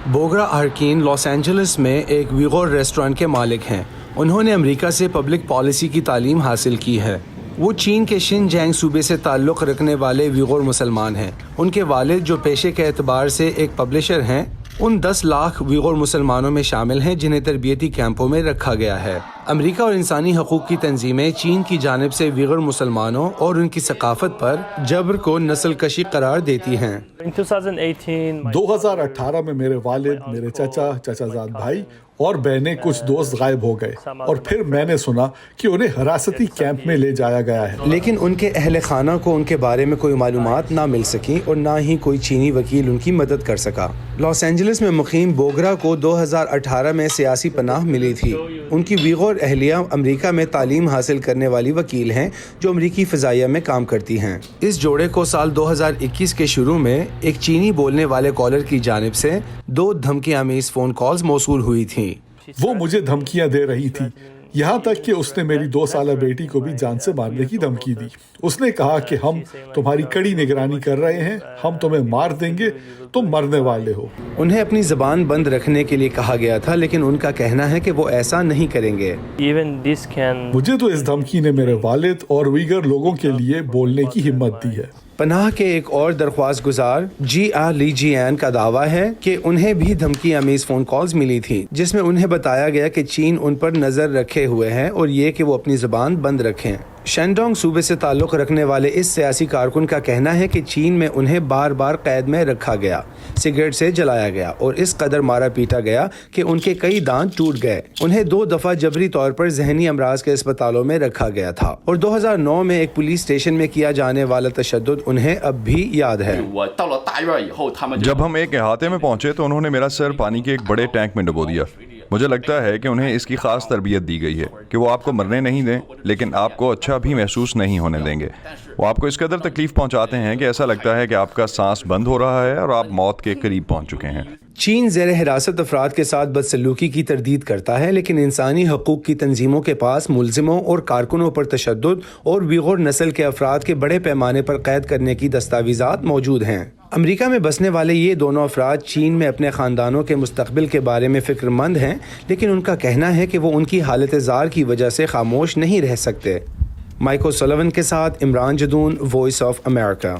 Bogra آرکین Los Angeles میں ایک ویغور restaurant کے مالک ہیں۔ انہوں نے امریکہ سے پبلک پالیسی کی تعلیم حاصل کی ہے۔ وہ چین کے شنجینگ صوبے سے تعلق رکھنے والے ویغور مسلمان ہیں۔ ان کے والد جو پیشے کے اعتبار سے ایک پبلشر ہیں، ان 10 لاکھ ویغور مسلمانوں میں شامل ہیں جنہیں تربیتی کیمپوں میں رکھا گیا ہے۔ امریکہ اور انسانی حقوق کی تنظیمیں چین کی جانب سے ویغور مسلمانوں اور ان کی ثقافت پر جبر کو نسل کشی قرار دیتی ہیں۔ 2018 میں میرے والد، میرے چچا زاد بھائی اور بہنیں کچھ دوست غائب ہو گئے اور پھر میں نے سنا کہ انہیں حراستی کیمپ میں لے جایا گیا ہے۔ لیکن ان کے اہل خانہ کو ان کے بارے میں کوئی معلومات نہ مل سکی اور نہ ہی کوئی چینی وکیل ان کی مدد کر سکا۔ لاس اینجلس میں مقیم بوگرا کو 2018 میں سیاسی پناہ ملی تھی۔ ان کی ویغور اہلیہ امریکہ میں تعلیم حاصل کرنے والی وکیل ہیں جو امریکی فضائیہ میں کام کرتی ہیں۔ اس جوڑے کو سال 2021 کے شروع میں ایک چینی بولنے والے کالر کی جانب سے 2 دھمکی آمیز فون کالز موصول ہوئی تھیں۔ وہ مجھے دھمکیاں دے رہی تھی، یہاں تک کہ اس نے میری 2 سالہ بیٹی کو بھی جان سے مارنے کی دھمکی دی۔ اس نے کہا کہ ہم تمہاری کڑی نگرانی کر رہے ہیں، ہم تمہیں مار دیں گے، تم مرنے والے ہو۔ انہیں اپنی زبان بند رکھنے کے لیے کہا گیا تھا، لیکن ان کا کہنا ہے کہ وہ ایسا نہیں کریں گے۔ مجھے تو اس دھمکی نے میرے والد اور ویگر لوگوں کے لیے بولنے کی ہمت دی ہے۔ پناہ کے ایک اور درخواست گزار جی آر لی جی این کا دعویٰ ہے کہ انہیں بھی دھمکی آمیز فون کالز ملی تھی جس میں انہیں بتایا گیا کہ چین ان پر نظر رکھے ہوئے ہے اور یہ کہ وہ اپنی زبان بند رکھیں۔ شینڈونگ صوبے سے تعلق رکھنے والے اس سیاسی کارکن کا کہنا ہے کہ چین میں انہیں بار بار قید میں رکھا گیا، سگریٹ سے جلایا گیا اور اس قدر مارا پیٹا گیا کہ ان کے کئی دانت ٹوٹ گئے۔ انہیں 2 دفعہ جبری طور پر ذہنی امراض کے اسپتالوں میں رکھا گیا تھا اور 2009 میں ایک پولیس اسٹیشن میں کیا جانے والا تشدد انہیں اب بھی یاد ہے۔ جب ہم ایک احاطے میں پہنچے تو انہوں نے میرا سر پانی کے ایک بڑے ٹینک میں ڈبو دیا۔ مجھے لگتا ہے کہ انہیں اس کی خاص تربیت دی گئی ہے کہ وہ آپ کو مرنے نہیں دیں لیکن آپ کو اچھا بھی محسوس نہیں ہونے دیں گے۔ وہ آپ کو اس قدر تکلیف پہنچاتے ہیں کہ ایسا لگتا ہے کہ آپ کا سانس بند ہو رہا ہے اور آپ موت کے قریب پہنچ چکے ہیں۔ چین زیر حراست افراد کے ساتھ بدسلوکی کی تردید کرتا ہے، لیکن انسانی حقوق کی تنظیموں کے پاس ملزموں اور کارکنوں پر تشدد اور ویغور نسل کے افراد کے بڑے پیمانے پر قید کرنے کی دستاویزات موجود ہیں۔ امریکہ میں بسنے والے یہ دونوں افراد چین میں اپنے خاندانوں کے مستقبل کے بارے میں فکر مند ہیں، لیکن ان کا کہنا ہے کہ وہ ان کی حالت زار کی وجہ سے خاموش نہیں رہ سکتے۔ مائیکل سولوون کے ساتھ Imran Jadoon, voice of America.